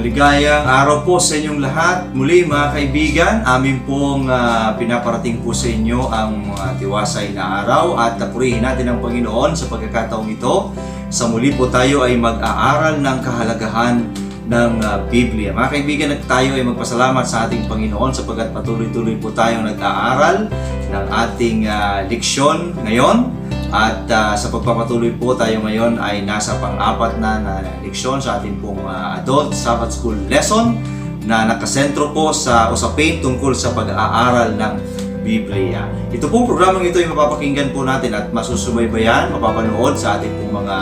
Maligayang araw po sa inyong lahat. Muli mga kaibigan, amin pong pinaparating po sa inyo ang tiwasay na araw at purihin natin ang Panginoon sa pagkakataong ito. Sa muli po tayo ay mag-aaral ng kahalagahan ng Biblia. Mga kaibigan, tayo ay magpasalamat sa ating Panginoon sapagkat patuloy-tuloy po tayong nag-aaral ng ating leksyon ngayon. At sa pagpapatuloy po tayo ngayon ay nasa pang-apat na leksyon sa ating pong Adult Sabbath School lesson na nakasentro po sa usapin tungkol sa pag-aaral ng Biblia. Ito pong programang ito ay mapapakinggan po natin at masusubaybayan, mapapanood sa ating pong mga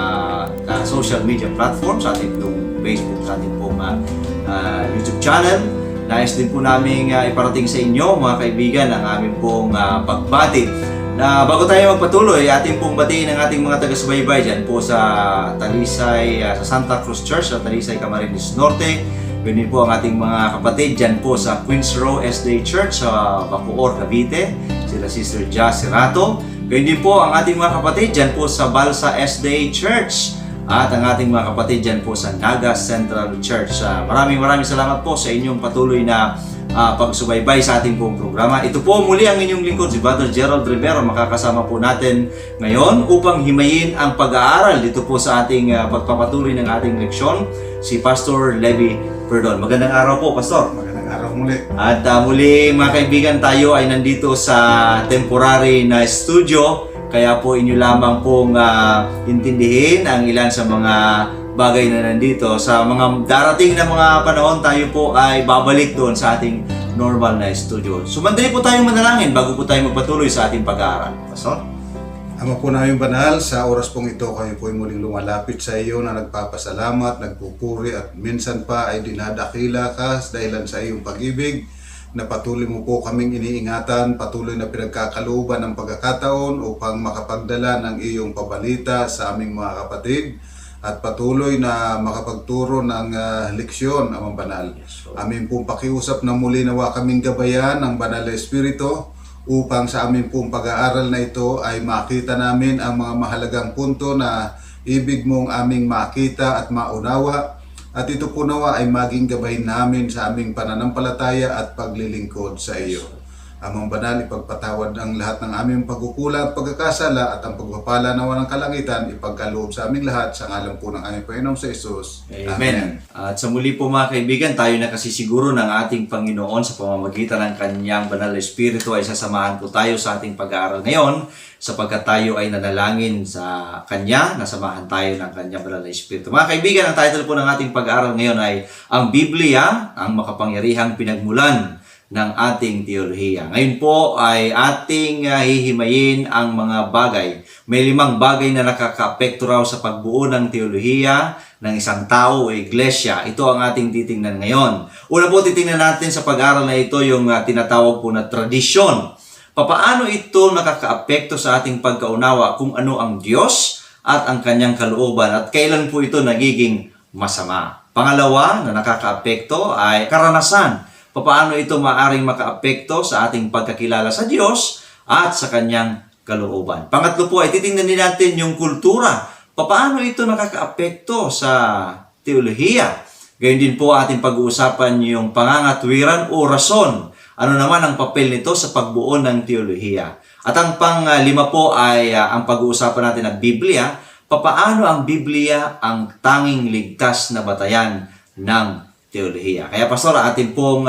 social media platforms, sa ating pong Facebook, sa ating pong YouTube channel. Nais din po namin iparating sa inyo mga kaibigan ang aming pong pagbati. Bago tayo magpatuloy, ating pong batiin ang ating mga taga-subaybay dyan po sa Talisay, sa Santa Cruz Church, sa Talisay, Camarines Norte. Ganun po ang ating mga kapatid dyan po sa Queens Row SDA Church sa Bacoor, Cavite, sila Sister Jazz Cerato. Ganun din po ang ating mga kapatid dyan po sa Balsa SDA Church at ang ating mga kapatid dyan po sa Naga Central Church. Maraming salamat po sa inyong patuloy na pagsubaybay sa ating pong programa. Ito po muli ang inyong lingkod, si Brother Gerald Rivero. Makakasama po natin ngayon upang himayin ang pag-aaral dito po sa ating pagpapatuloy ng ating leksyon, si Pastor Levi Perdon. Magandang araw po, Pastor. Magandang araw muli. At muli mga kaibigan, tayo ay nandito sa temporary na studio. Kaya po inyo lamang pong intindihin ang ilan sa mga bagay na nandito. Sa mga darating na mga panahon, tayo po ay babalik doon sa ating normal na studio. Sumandali po tayong manalangin bago po tayo magpatuloy sa ating pag-aaral. Pastor? Ama po namin banal, sa oras pong ito kayo po ay muling lumalapit sa iyo na nagpapasalamat, nagpupuri at minsan pa ay dinadakila ka dahilan sa iyong pag-ibig na patuloy mo po kaming iniingatan, patuloy na pinagkakalooban ng pagkakataon upang makapagdala ng iyong pabalita sa aming mga kapatid at patuloy na makapagturo ng leksyon, Amang Banal. Amin pong pakiusap na muli nawa kaming gabayan ng Banal na Espiritu upang sa amin pong pag-aaral na ito ay makita namin ang mga mahalagang punto na ibig mong aming makita at maunawa. At ito po nawa ay maging gabahin namin sa aming pananampalataya at paglilingkod sa iyo. Amang Banal, ipagpatawad ang lahat ng aming pagkukulang at pagkakasala at ang pagpapala nawa ng kalangitan, ipagkaloob sa aming lahat sa ngalan po ng aming Panginoong sa Jesus. Amen. At sa muli po mga kaibigan, tayo nakasisiguro ng ating Panginoon sa pamamagitan ng Kanyang Banal na Espiritu ay sasamahan po tayo sa ating pag-aaral ngayon sapagkat tayo ay nanalangin sa Kanya, nasamahan tayo ng Kanyang Banal na Espiritu. Mga kaibigan, ang title po ng ating pag-aaral ngayon ay Ang Biblia, ang makapangyarihang pinagmulan ng ating teolohiya. Ngayon po ay ating hihimayin ang mga bagay. May 5 bagay na nakakaapekto raw sa pagbuo ng teolohiya ng isang tao o iglesia. Ito ang ating titingnan ngayon. Una po titingnan natin sa pag-aaral na ito yung tinatawag po na tradisyon. Papaano ito nakakaapekto sa ating pagkaunawa kung ano ang Diyos at ang Kanyang kalooban at kailan po ito nagiging masama. Pangalawa na nakakaapekto ay karanasan. Paano ito maaring makaapekto sa ating pagkakilala sa Diyos at sa Kanyang kalooban. Pangatlo po ay titingnan din natin yung kultura. Paano ito nakakaapekto sa teolohiya. Gayun din po ating pag-uusapan yung pangangatwiran o rason. Ano naman ang papel nito sa pagbuo ng teolohiya. At ang pang-5 po ay ang pag-uusapan natin ng Biblia. Paano ang Biblia ang tanging ligtas na batayan ng teolohiya. Kaya Pastor, atin pong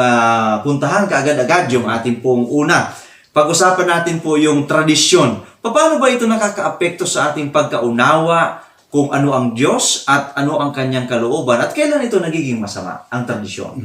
puntahan kaagad-agad yung atin pong una. Pag-usapan natin po yung tradisyon. Paano ba ito nakakaapekto sa ating pagkaunawa kung ano ang Diyos at ano ang Kanyang kalooban at kailan ito nagiging masama, ang tradisyon?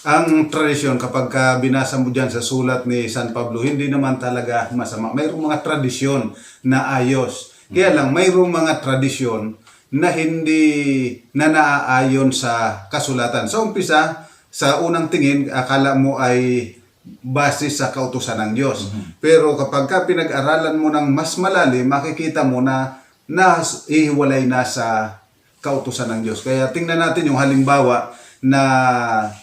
Ang tradisyon, kapag binasa mo dyan sa sulat ni San Pablo, hindi naman talaga masama. Mayroong mga tradisyon na ayos. Kaya lang, mayroong mga tradisyon na hindi na naaayon sa kasulatan. Sa umpisa, sa unang tingin, akala mo ay base sa kautusan ng Diyos. Pero kapag pinag-aralan mo ng mas malalim, makikita mo na ihiwalay na sa kautusan ng Diyos. Kaya tingnan natin yung halimbawa na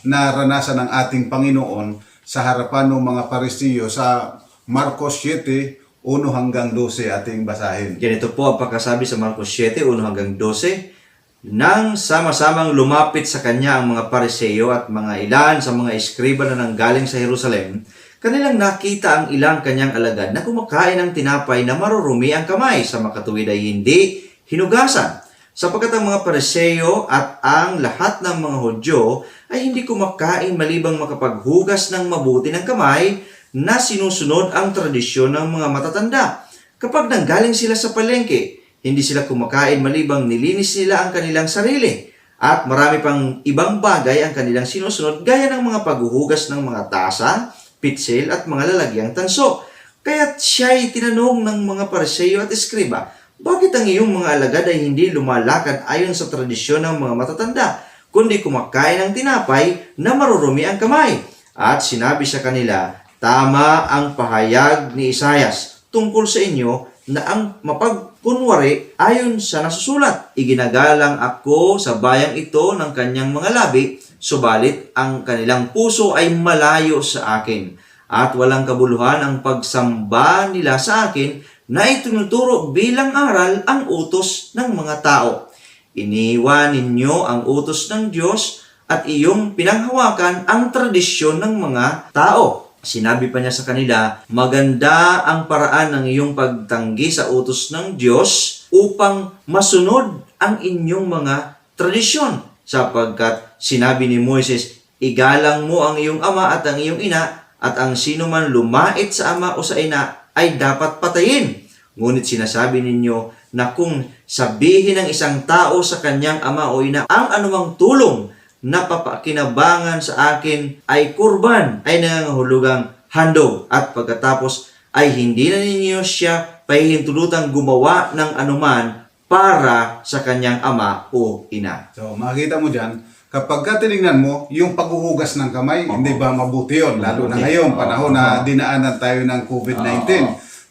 naranasan ng ating Panginoon sa harapan ng mga Parisiyo sa Marcos 7, 1 hanggang 12 ating basahin. Ganito po ang pagkasabi sa Marcos 7, 1 hanggang 12. Nang sama-samang lumapit sa kanya ang mga Pariseo at mga ilan sa mga eskriba na nanggaling sa Jerusalem, kanilang nakita ang ilang kanyang alagad na kumakain ng tinapay na marurumi ang kamay, sa makatuwid ay hindi hinugasan. Sapagkat ang mga Pariseo at ang lahat ng mga Hudyo ay hindi kumakain malibang makapaghugas ng mabuti ng kamay na sinusunod ang tradisyon ng mga matatanda. Kapag nanggaling sila sa palengke, hindi sila kumakain malibang nilinis nila ang kanilang sarili. At marami pang ibang bagay ang kanilang sinusunod gaya ng mga paghuhugas ng mga tasa, pitsil at mga lalagyang tanso. Kaya't siya'y tinanong ng mga Pariseo at eskriba, bakit ang iyong mga alagad ay hindi lumalakad ayon sa tradisyon ng mga matatanda, kundi kumakain ng tinapay na marurumi ang kamay? At sinabi sa kanila, tama ang pahayag ni Isaias tungkol sa inyo na ang mapagkunwari ayon sa nasusulat. Iginagalang ako sa bayang ito ng kanyang mga labi, subalit ang kanilang puso ay malayo sa akin. At walang kabuluhan ang pagsamba nila sa akin na itinuturo bilang aral ang utos ng mga tao. Iniwan ninyo ang utos ng Diyos at iyong pinanghawakan ang tradisyon ng mga tao. Sinabi pa niya sa kanila, maganda ang paraan ng iyong pagtanggi sa utos ng Diyos upang masunod ang inyong mga tradisyon. Sapagkat sinabi ni Moises, igalang mo ang iyong ama at ang iyong ina, at ang sino man lumait sa ama o sa ina ay dapat patayin. Ngunit sinasabi ninyo na kung sabihin ng isang tao sa kanyang ama o ina, ang anumang tulong na papakinabangan sa akin ay kurban, ay nangangahulugang handog, at pagkatapos ay hindi na ninyo siya pahihintulutang gumawa ng anuman para sa kanyang ama o ina. So, makikita mo dyan, kapag ka tinignan mo, yung paghuhugas ng kamay, hindi ba mabuti yun? Lalo na ngayon, panahon na dinaanan tayo ng COVID-19.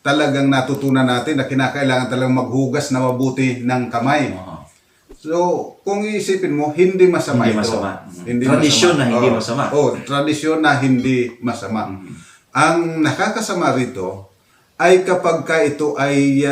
Talagang natutunan natin na kinakailangan talagang maghugas na mabuti ng kamay. So, kung iisipin mo, hindi masama Hindi ito. masama. Hindi Tradisyon masama. na hindi masama. Tradisyon na hindi masama. Ang nakakasama rito ay kapag ka ito ay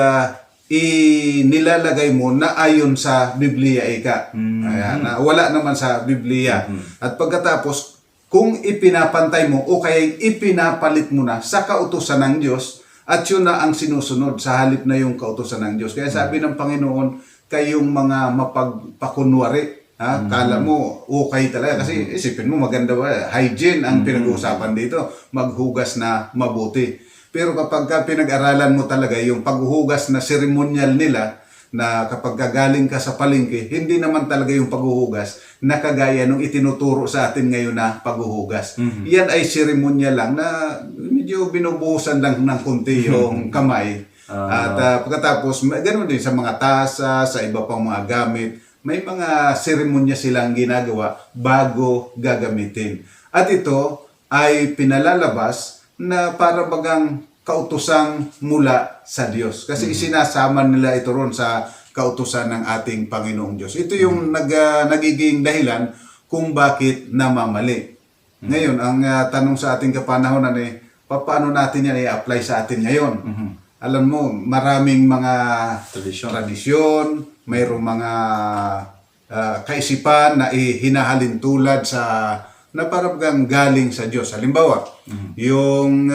nilalagay mo na ayon sa Biblia ika. Ayan, na wala naman sa Biblia. At pagkatapos, kung ipinapantay mo o kaya ipinapalit mo na sa kautusan ng Diyos, at yun na ang sinusunod sa halip na yung kautusan ng Diyos. Kaya sabi ng Panginoon, kayong mga mapagpakunwari, kala mo okay talaga. Kasi isipin mo, maganda ba? Hygiene ang pinag-uusapan dito. Maghugas na mabuti. Pero kapag pinag-aralan mo talaga yung paghuhugas na seremonyal nila, na kapag galing ka sa palengke, hindi naman talaga yung paghuhugas na kagaya nung itinuturo sa atin ngayon na paghuhugas. Yan ay seremonyal lang na medyo binubuhusan lang ng kunti yung kamay. At pagkatapos, ganoon din sa mga tasa, sa iba pang mga gamit, may mga seremonya silang ginagawa bago gagamitin. At ito ay pinalalabas na para bagang kautusang mula sa Diyos. Kasi isinasama nila ito ron sa kautusan ng ating Panginoong Diyos. Ito yung nagiging dahilan kung bakit namamali. Ngayon, ang tanong sa ating kapanahonan ay, paano natin yan i-apply sa atin ngayon? Alam mo, maraming mga tradisyon, mayroong mga kaisipan na hinahalin tulad sa na parang galing sa Diyos. Halimbawa, yung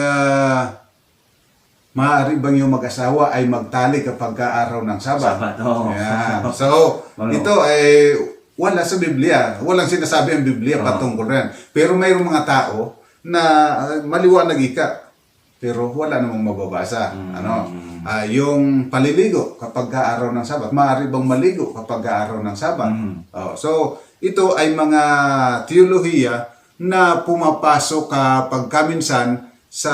maaari bang yung mag-asawa ay magtali kapag araw ng Sabat? Ayan. So, ito ay wala sa Biblia. Walang sinasabi ang Biblia patungkol rin. Pero mayroong mga tao na maliwanag ika. Pero wala namang mababasa. Yung paliligo kapag araw ng Sabat. Maaari bang maligo kapag araw ng Sabat? So, ito ay mga teolohiya na pumapasok kapag kaminsan sa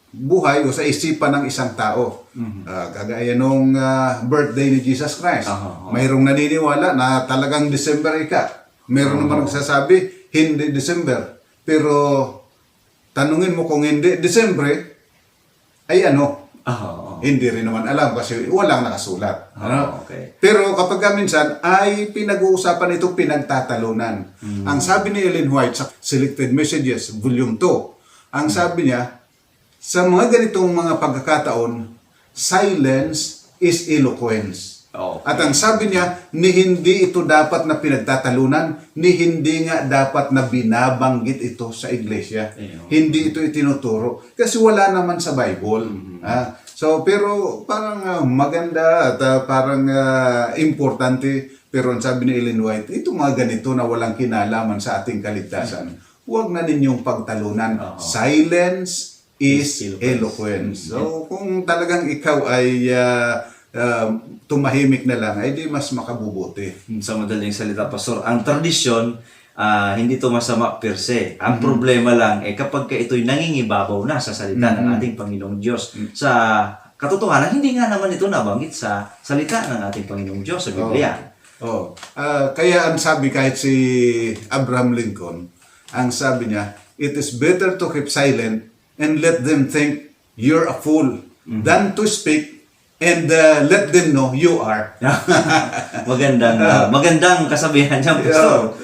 buhay o sa isipan ng isang tao. Kagaya nung birthday ni Jesus Christ. Mayroong naniniwala na talagang December ika. Mayroon naman nagsasabi, hindi December. Pero tanungin mo kung hindi December, ay ano? Hindi rin naman alam kasi walang nakasulat. Okay. Pero kapag minsan ay pinag-uusapan ito, pinagtatalunan. Ang sabi ni Ellen White sa Selected Messages, Volume 2, ang sabi niya, sa mga ganitong mga pagkakataon, silence is eloquence. Okay. At ang sabi niya, ni hindi ito dapat na pinagtatalunan, ni hindi nga dapat na binabanggit ito sa iglesia. Ayun. Hindi ito itinuturo. Kasi wala naman sa Bible. So, pero parang maganda at parang importante. Pero ang sabi ni Ellen White, ito mga ganito na walang kinalaman sa ating kaligtasan. Huwag na ninyong pagtalunan. Silence is eloquence. So, kung talagang ikaw ay tumahimik na lang, ay di mas makabubuti. Sa madaling salita, Pastor, ang tradisyon, hindi to masama per se. Ang problema lang, kapag ito'y nangingibabaw na sa salita ng ating Panginoong Diyos, sa katotohanan, hindi nga naman ito nabanggit sa salita ng ating Panginoong Diyos sa Biblia. Kaya ang sabi kahit si Abraham Lincoln, ang sabi niya, it is better to keep silent and let them think you're a fool than to speak and let them know you are. Magandang kasabihan niyan, Pastor.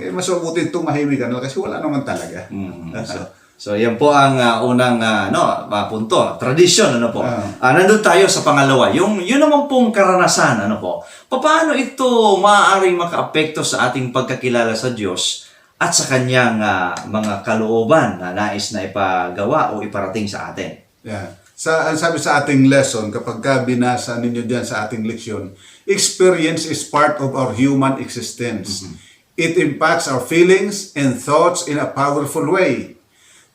Kaya mas mabuti tumahimik ka na kasi wala naman talaga. So yan po ang unang punto, tradisyon, ano po. Nandun tayo sa pangalawa, yun naman pong karanasan, ano po. Paano ito maaaring makaapekto sa ating pagkakilala sa Diyos at sa kanyang mga kalooban na nais na ipagawa o iparating sa atin? Ang sabi sa ating lesson, kapag binasa ninyo diyan sa ating leksyon, experience is part of our human existence. It impacts our feelings and thoughts in a powerful way.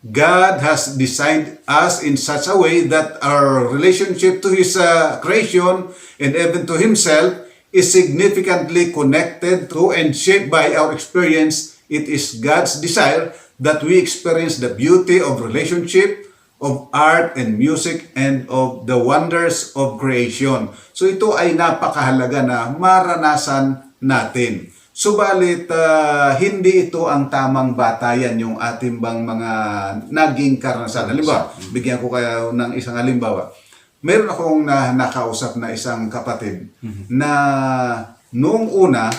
God has designed us in such a way that our relationship to His creation and even to Himself is significantly connected to and shaped by our experience. It is God's desire that we experience the beauty of relationship, of art and music, and of the wonders of creation. So ito ay napakahalaga na maranasan natin. Subalit, hindi ito ang tamang batayan yung ating bang mga naging karanasan. Halimbawa, bigyan ko kayo ng isang halimbawa. Meron akong nakausap na isang kapatid na noong una,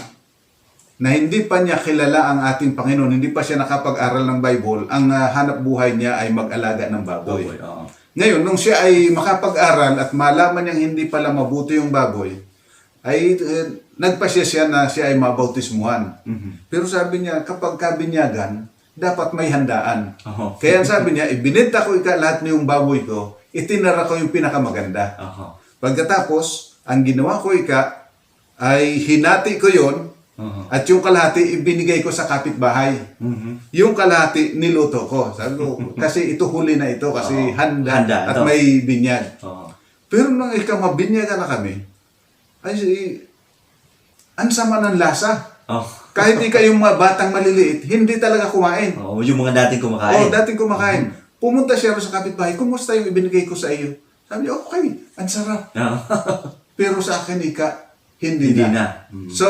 na hindi pa niya kilala ang ating Panginoon, hindi pa siya nakapag-aral ng Bible, ang hanap buhay niya ay mag-alaga ng baboy. Ngayon, nung siya ay makapag-aral at malaman niyang hindi pala mabuti yung baboy, ay nagpasya siya na siya ay mabautismuhan. Pero sabi niya, kapag kabinyagan, dapat may handaan. Kaya sabi niya, ibinenta ko lahat ng yung baboy ko, itinara ko yung pinakamaganda. Pagkatapos, ang ginawa ko ay hinati ko yon. At yung kalahati, ibinigay ko sa kapitbahay. Yung kalahati, niluto ko. Sabi ko, kasi ito huli na ito, kasi handa at may binyag. Pero nung mabinyagan na kami, ay ang sama ng lasa. Kahit yung mga batang maliliit, hindi talaga kumain. Yung mga dating kumakain. Dating kumakain. Pumunta siya sa kapitbahay, kumusta yung ibinigay ko sa iyo? Sabi niya, okay, ang sarap. Pero sa akin, hindi na. So,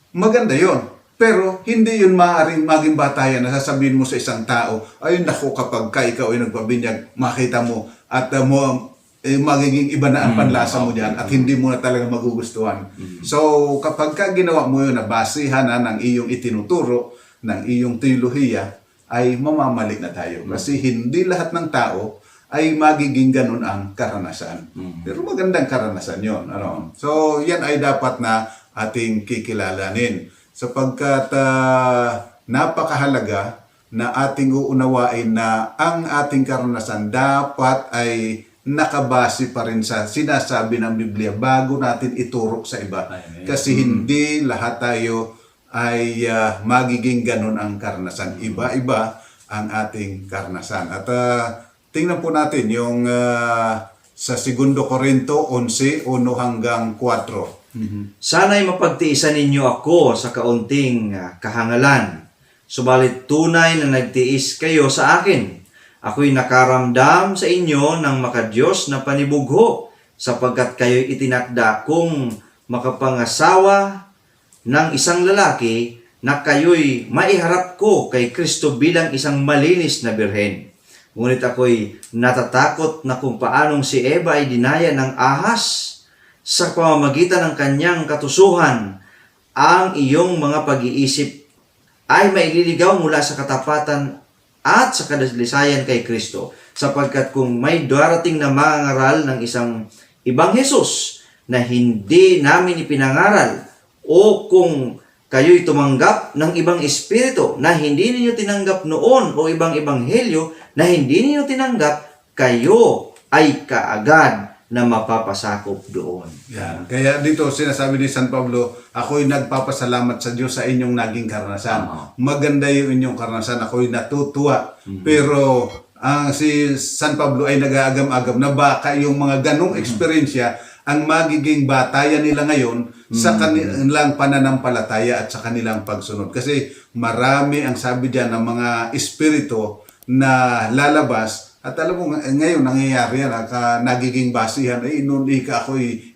maganda yon. Pero hindi yun maaaring maging batayan na sasabihin mo sa isang tao, ayun naku, kapag ikaw ay nagpabinyag, makita mo at magiging iba na ang panlasa mo dyan at hindi mo na talaga magugustuhan. So kapag ginawa mo yun na basihan na ng iyong itinuturo, ng iyong teolohiya, ay mamamalik na tayo. Kasi hindi lahat ng tao ay magiging ganun ang karanasan. Pero magandang karanasan yun. So yan ay dapat na ating kikilalanin sapagkat napakahalaga na ating uunawain na ang ating karanasan dapat ay nakabase pa rin sa sinasabi ng Biblia bago natin iturok sa iba. Kasi hindi lahat tayo ay magiging ganun ang karanasan. Iba-iba ang ating karanasan. At tingnan po natin yung sa 2 Corinto 11:1 hanggang 4. Sana'y mapagtiisan ninyo ako sa kaunting kahangalan. Subalit tunay na nagtiis kayo sa akin. Ako'y nakaramdam sa inyo ng makadiyos na panibugho sapagkat kayo'y itinakda kong makapangasawa ng isang lalaki na kayo'y maiharap ko kay Kristo bilang isang malinis na birhen. Ngunit ako'y natatakot na kung paanong si Eva ay dinaya ng ahas sa pamamagitan ng kanyang katusuhan, ang iyong mga pag-iisip ay maililigaw mula sa katapatan at sa kadalisayan kay Kristo. Sapagkat kung may darating na mangangaral ng isang ibang Jesus na hindi namin ipinangaral, o kung kayo'y tumanggap ng ibang espiritu na hindi ninyo tinanggap noon, o ibang ebanghelyo na hindi ninyo tinanggap, kayo ay kaagad na mapapasakop doon. Yan. Kaya dito sinasabi ni San Pablo, ako'y nagpapasalamat sa Diyos sa inyong naging karanasan. Maganda yung inyong karanasan, ako'y natutuwa. Pero ang si San Pablo ay nag-aagam-agam na baka yung mga ganong eksperyensya ang magiging batayan nila ngayon sa kanilang pananampalataya at sa kanilang pagsunod. Kasi marami ang sabi diyan ng mga espiritu na lalabas. At alam mo, ngayon nangyayari yan, nagiging basihan, noon ako'y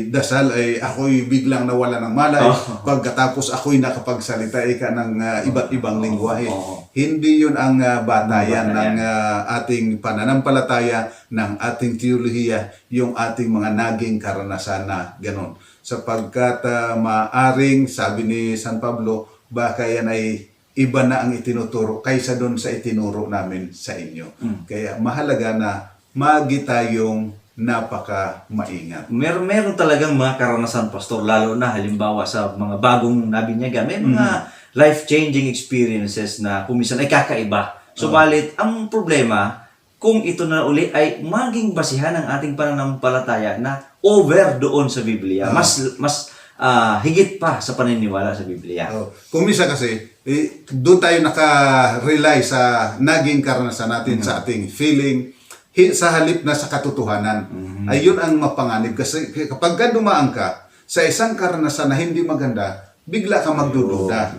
dasal, ako'y biglang nawala ng malay, pagkatapos ako'y nakapagsalita ng iba't ibang lingwahe. Hindi yun ang batayan ng ating pananampalataya, ng ating teolohiya, yung ating mga naging karanasan na ganon. Sapagkat maaring, sabi ni San Pablo, baka yan ay iba na ang itinuturo kaysa doon sa itinuro namin sa inyo. Kaya mahalaga na magi tayong napaka-maingat. Meron talagang mga karanasan, Pastor, lalo na halimbawa sa mga bagong nabinyaga. May mga life-changing experiences na kuminsan ay kakaiba. Subalit, ang problema, kung ito na uli ay maging basihan ng ating pananampalataya na over doon sa Biblia. Mas higit pa sa paniniwala sa Biblia. Kung minsan kasi, doon tayo naka-rely sa naging karanasan natin, sa ating feeling, sa halip na sa katotohanan. Ayun ang mapanganib. Kasi kapag dumaan ka sa isang karanasan na hindi maganda, bigla ka magdududa.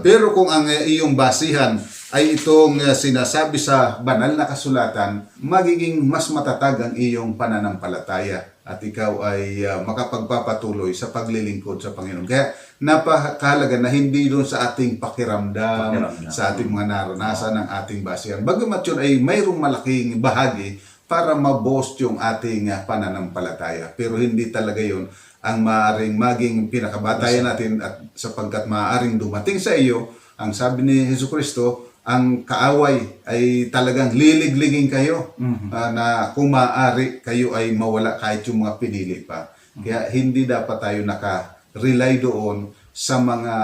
Pero kung ang iyong basihan ay itong sinasabi sa banal na kasulatan, magiging mas matatag ang iyong pananampalataya at ikaw ay makapagpapatuloy sa paglilingkod sa Panginoon. Kaya napakahalaga na hindi doon sa ating pakiramdam, sa ating mga naranasan ng ating basihan. Bagamat yun ay mayroong malaking bahagi para ma-boost yung ating pananampalataya. Pero hindi talaga yun ang maaaring maging pinakabatayan natin, at sapagkat maaaring dumating sa iyo, ang sabi ni Jesucristo, ang kaaway ay talagang liligligin kayo na kung maaari kayo ay mawala kahit yung mga pinili pa. Kaya hindi dapat tayo naka-rely doon sa mga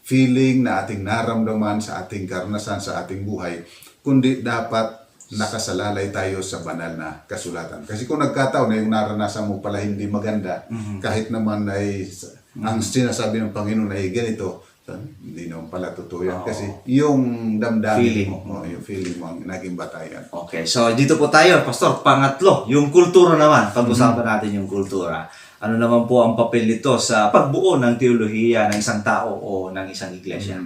feeling na ating naramdaman sa ating karanasan, sa ating buhay, kundi dapat nakasalalay tayo sa banal na kasulatan. Kasi kung nagkataon na yung naranasan mo pala hindi maganda, kahit naman ay ang sinasabi ng Panginoon ay ganito, hindi naman pala totoo yan. Kasi yung damdamin mo, yung feeling mo ang naging batayan. Okay, so dito po tayo, Pastor. Pangatlo, yung kultura naman. Pag-usapan natin yung kultura. Ano naman po ang papel nito sa pagbuo ng teolohiya ng isang tao o ng isang iglesia?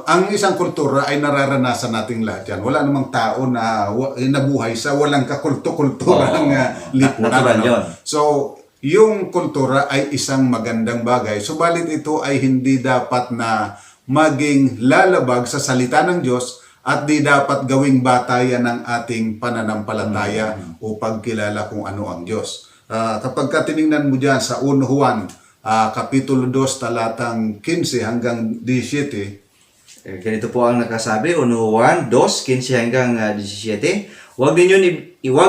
Ang isang kultura ay nararanasan nating lahat yan. Wala namang tao na nabuhay sa walang kakulto-kultura ng lipunan. So, yung kultura ay isang magandang bagay. Subalit ito ay hindi dapat na maging lalabag sa salita ng Diyos at di dapat gawing batayan ng ating pananampalataya o pagkilala kung ano ang Diyos. Kapag tinignan mo dyan sa 1 Juan, Kapitulo 2, talatang 15 hanggang 17, ganito po ang nakasabi, 1 Juan 2, 15 hanggang 17, Huwag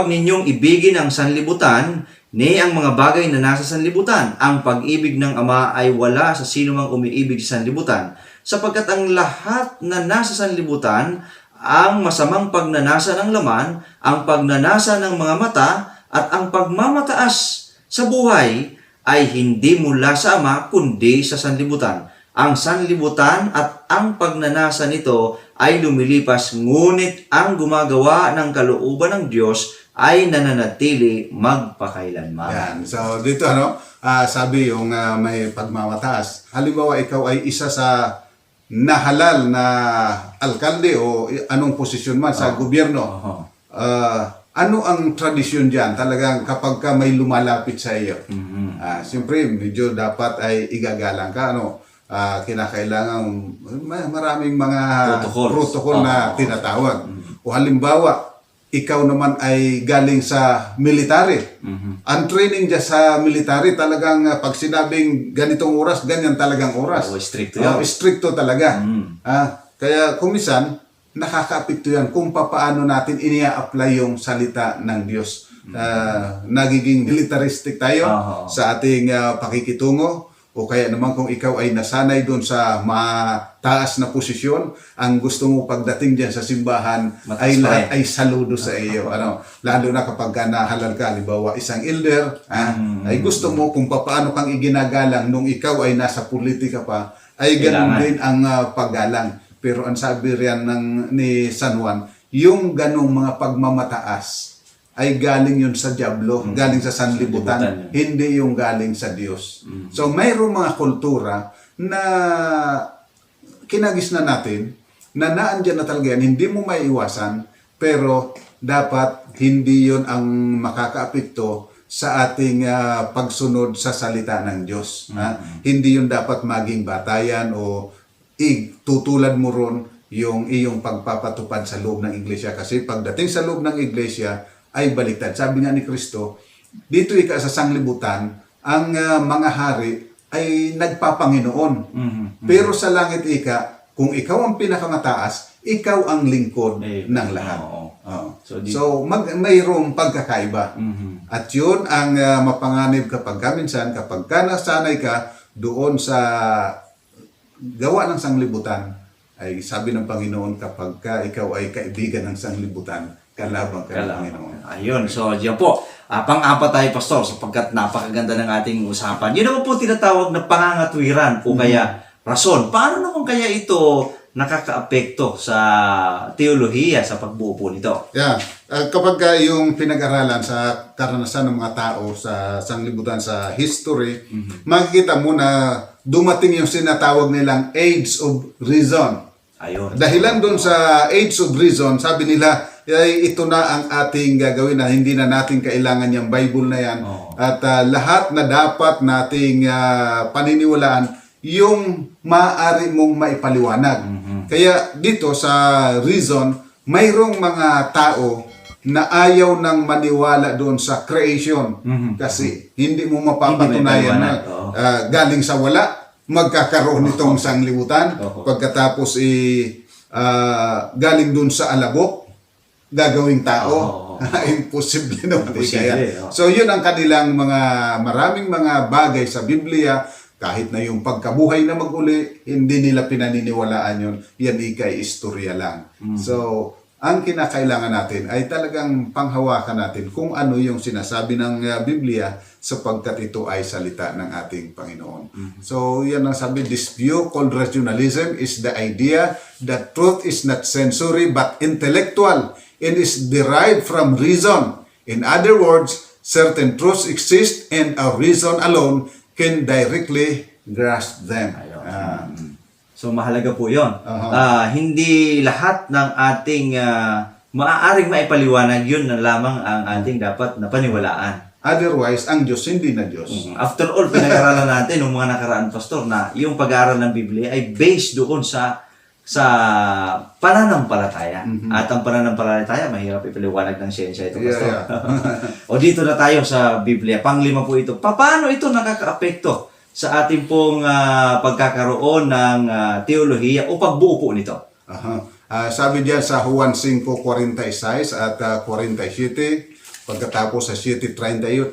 ninyong ibigin ang sanlibutan, ni ang mga bagay na nasa sanlibutan. Ang pag-ibig ng Ama ay wala sa sino mang umiibig sa sanlibutan, sapagkat ang lahat na nasa sanlibutan, ang masamang pagnanasa ng laman, ang pagnanasa ng mga mata, at ang pagmamataas sa buhay ay hindi mula sa Ama, kundi sa sanlibutan. Ang sanlibutan at ang pagnanasa nito ay lumilipas, ngunit ang gumagawa ng kalooban ng Diyos ay nananatili magpakailanman. Yan. So dito sabi yung may pagmamataas. Halimbawa ikaw ay isa sa nahalal na alkalde o anong posisyon man sa gobyerno. Ano ang tradisyon diyan? Talagang kapag ka may lumalapit sa iyo, siyempre medyo dapat ay igagalang ka, kinakailangan maraming mga protocol na tinatawag. O halimbawa, ikaw naman ay galing sa military. Ang training dyan sa military, talagang pag sinabing ganitong oras, ganyan talagang oras. Stricto yan. Stricto talaga. Kaya kumisan, nakakaapekto yan kung paano natin inia-apply yung salita ng Diyos. nagiging militaristic tayo Oo. sa ating pakikitungo, o kaya naman kung ikaw ay nasanay doon sa mataas na posisyon, ang gusto mo pagdating diyan sa simbahan ay Mataas pa lahat ay saludo sa iyo. Lalo na kapag nahalal ka, halimbawa isang elder, ay gusto mo kung paano kang iginagalang nung ikaw ay nasa politika pa, ay ganun Kailangan. din ang paggalang. Pero ang sabi riyan ni San Juan, yung ganong mga pagmamataas ay galing yun sa diablo, galing sa sanlibutan, Sanlibutan, hindi yung galing sa Diyos. So mayroong mga kultura na kinagis na natin, na naandyan na talaga yan, hindi mo maiiwasan, pero dapat hindi yun ang makakaapekto sa ating pagsunod sa salita ng Diyos. Hindi yun dapat maging batayan o tutulad mo ron yung iyong pagpapatupad sa loob ng iglesia. Kasi pagdating sa loob ng iglesia, ay baliktad. Sabi nga ni Kristo, dito ika sa sanglibutan, ang mga hari ay nagpapanginoon. Pero sa langit ika, kung ikaw ang pinakamataas, ikaw ang lingkod ng lahat. Oo. So, mayroong pagkakaiba. At yun ang mapanganib kapag minsan, kapag ka nasanay ka doon sa gawa ng sanglibutan, ay sabi ng Panginoon, kapag ka ikaw ay kaibigan ng sanglibutan, kalabang ka ng Panginoon. Ayun, so diyan po. Pang-apat tayo, Pastor, sapagkat napakaganda ng ating usapan. Yun naman po tinatawag na pangangatwiran o kaya rason. Paano naman kaya ito nakakaapekto sa teolohiya, sa pagbuo po nito? Yeah. Kapag yung pinag-aralan sa karanasan ng mga tao sa sanglibutan, sa history, makikita mo na dumating yung sinatawag nilang Age of Reason. Ayun. Dahilan doon sa Age of Reason, sabi nila, ay ito na ang ating gagawin, na hindi na natin kailangan yung Bible na yan. At lahat na dapat nating paniniwalaan, yung maaari mong maipaliwanag. Kaya dito sa Reason, mayroong mga tao na ayaw nang maniwala doon sa creation. Kasi hindi mo mapapatunayan na galing sa wala, magkakaroon itong sanglibutan. Pagkatapos galing doon sa alabok, gagawing tao. Imposible naman. Kaya. So yun ang kanilang maraming mga bagay sa Biblia, kahit na yung pagkabuhay na maguli, hindi nila pinaniniwalaan yun. Yan ikay istorya lang. So, ang kinakailangan natin ay talagang panghawakan natin kung ano yung sinasabi ng Biblia, sapagkat ito ay salita ng ating Panginoon. So, yan ang sabi, this view called rationalism is the idea that truth is not sensory but intellectual and is derived from reason. In other words, certain truths exist and our reason alone can directly grasp them. So mahalaga po yun. Hindi lahat ng ating maaaring maipaliwanag, yun na lamang ang ating dapat na paniwalaan. Otherwise, ang Diyos hindi na Diyos. After all, pinag-aralan natin ng mga nakaraan, Pastor, na yung pag-aaral ng Biblia ay based doon sa pananampalataya. At ang pananampalataya, mahirap ipaliwanag ng siyensya ito, Pastor. O dito na tayo sa Biblia. Panglima po ito. Paano ito nakakaapekto sa ating pong pagkakaroon ng teolohiya o pagbuo po nito? Sabi diyan sa Juan 5:46 at 47, pagkatapos sa 7:38,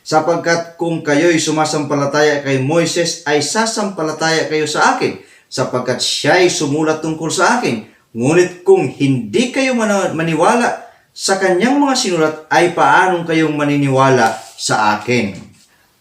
sapagkat kung kayo'y sumasampalataya kay Moises, ay sasampalataya kayo sa akin, sapagkat siya'y sumulat tungkol sa akin. Ngunit kung hindi kayo maniwala sa kanyang mga sinulat, ay paanong kayong maniniwala sa akin?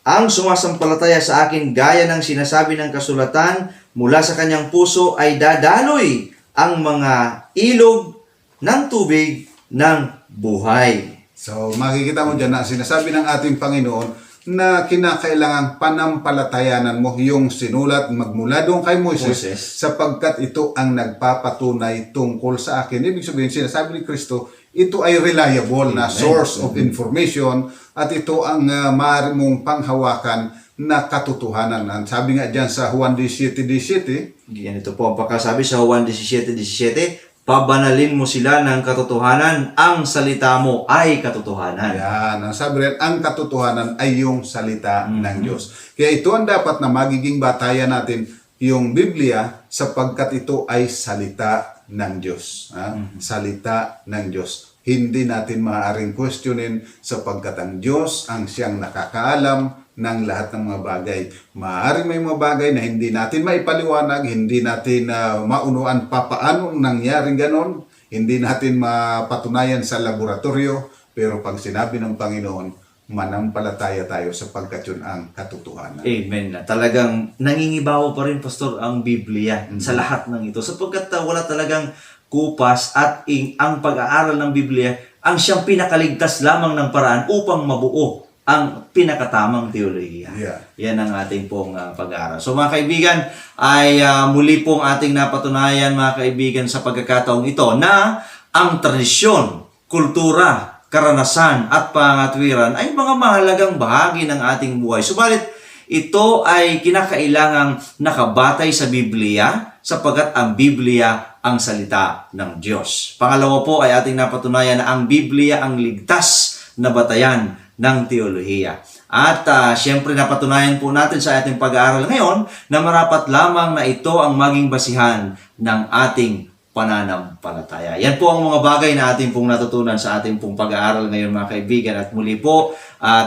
Ang sumasampalataya sa akin, gaya ng sinasabi ng kasulatan, mula sa kanyang puso ay dadaloy ang mga ilog ng tubig ng buhay. So, makikita mo dyan na sinasabi ng ating Panginoon na kinakailangan panampalatayanan mo yung sinulat magmula doon kay Moises, sapagkat ito ang nagpapatunay tungkol sa akin. Ibig sabihin, sinasabi ni Kristo, ito ay reliable na source of information at ito ang maaari mong panghawakan na katotohanan. Sabi nga dyan sa Juan 17:17, yan ito po ang pagkasabi sa Juan 17:17, pabanalin mo sila ng katotohanan, ang salita mo ay katotohanan. Yan, ang sabi rin, ang katotohanan ay yung salita ng Diyos. Kaya ito ang dapat na magiging batayan natin, yung Biblia, sapagkat ito ay salita ng Diyos. Salita ng Diyos. hindi natin maaaring questionin sapagkat ang Diyos ang siyang nakakaalam ng lahat ng mga bagay. Maaaring may mga bagay na hindi natin maipaliwanag, hindi natin maunuan pa paano nangyaring ganon, hindi natin mapatunayan sa laboratorio, pero pag sinabi ng Panginoon, manampalataya tayo sapagkat yun ang katotohanan. Amen. Talagang nangingibaw pa rin, Pastor, ang Biblia sa lahat ng ito. Sapagkat wala talagang kupas at ang pag-aaral ng Biblia ang siyang pinakaligtas lamang ng paraan upang mabuo ang pinakatamang teolohiya. Yeah. Yan ang ating pong pag-aaral. So mga kaibigan, ay muli pong ating napatunayan mga kaibigan sa pagkakataong ito na ang tradisyon, kultura, karanasan at pangatwiran ay mga mahalagang bahagi ng ating buhay. Subalit, ito ay kinakailangang nakabatay sa Biblia sapagkat ang Biblia ang salita ng Diyos. Pangalawa po ay ating napatunayan na ang Biblia ang ligtas na batayan ng teolohiya. At siyempre napatunayan po natin sa ating pag-aaral ngayon na marapat lamang na ito ang maging basihan ng ating pananampalataya. Yan po ang mga bagay na ating pong natutunan sa ating pong pag-aaral ngayon mga kaibigan. At muli po,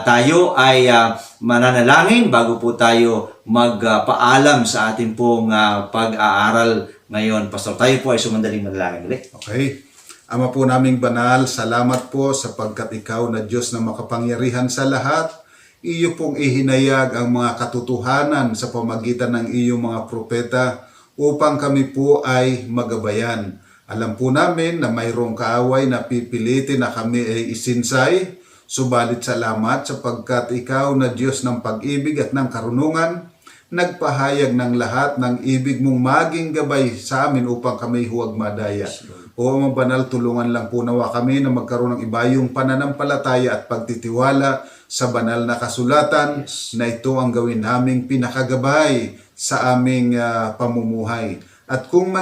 tayo ay mananalangin bago po tayo magpaalam sa ating pong pag-aaral ngayon. Pastor, tayo po ay sumandaling manalangin ulit. Okay. Ama po naming banal, salamat po sapagkat ikaw na Diyos na makapangyarihan sa lahat, iyo pong ihinayag ang mga katotohanan sa pamagitan ng iyong mga propeta upang kami po ay magabayan. Alam po namin na mayroong kaaway na pipilitin na kami ay isinsay, subalit salamat sapagkat ikaw na Diyos ng pag-ibig at ng karunungan, nagpahayag ng lahat ng ibig mong maging gabay sa amin upang kami huwag madaya. O Ama Banal, tulungan lang po nawa kami na magkaroon ng ibayong pananampalataya at pagtitiwala sa banal na kasulatan na ito ang gawin naming pinakagabay sa aming pamumuhay. At kung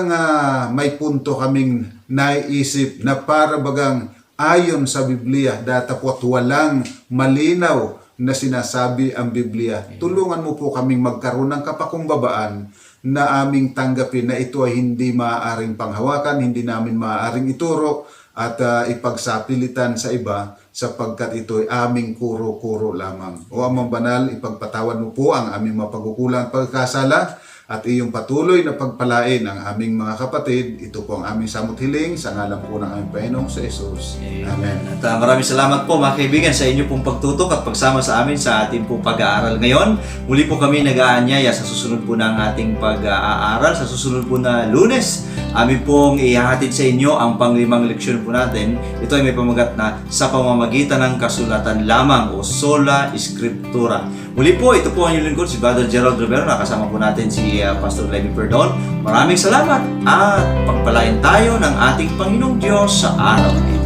may punto kaming naiisip na para bagang ayon sa Biblia, datapot walang malinaw na sinasabi ang Biblia, tulungan mo po kaming magkaroon ng kapakumbabaan na aming tanggapin na ito ay hindi maaaring panghawakan, hindi namin maaaring ituro at ipagsapilitan sa iba sapagkat ito ay aming kuro-kuro lamang. O Amang Banal, ipagpatawad mo po ang aming mga pagkukulang at pagkasala at iyong patuloy na pagpalain ang aming mga kapatid. Ito po ang aming samot hiling sa ngalan po ng aming Panginoong sa Jesus. Amen. At maraming salamat po mga kaibigan sa inyo pong pagtutok at pagsama sa amin sa ating pong pag-aaral ngayon. Muli po kami nag-aanyaya sa susunod po ng ating pag-aaral. Sa susunod po na Lunes, amin pong ihahatid sa inyo ang panglimang leksyon po natin. Ito ay may pamagat na sa pamamagitan ng kasulatan lamang o sola scriptura. Muli po, ito po ang inyong lingkod, si Brother Gerald Rivera. Nakasama po natin si Pastor Levi Perdon. Maraming salamat at pagpalain tayo ng ating Panginoong Diyos sa araw na ito.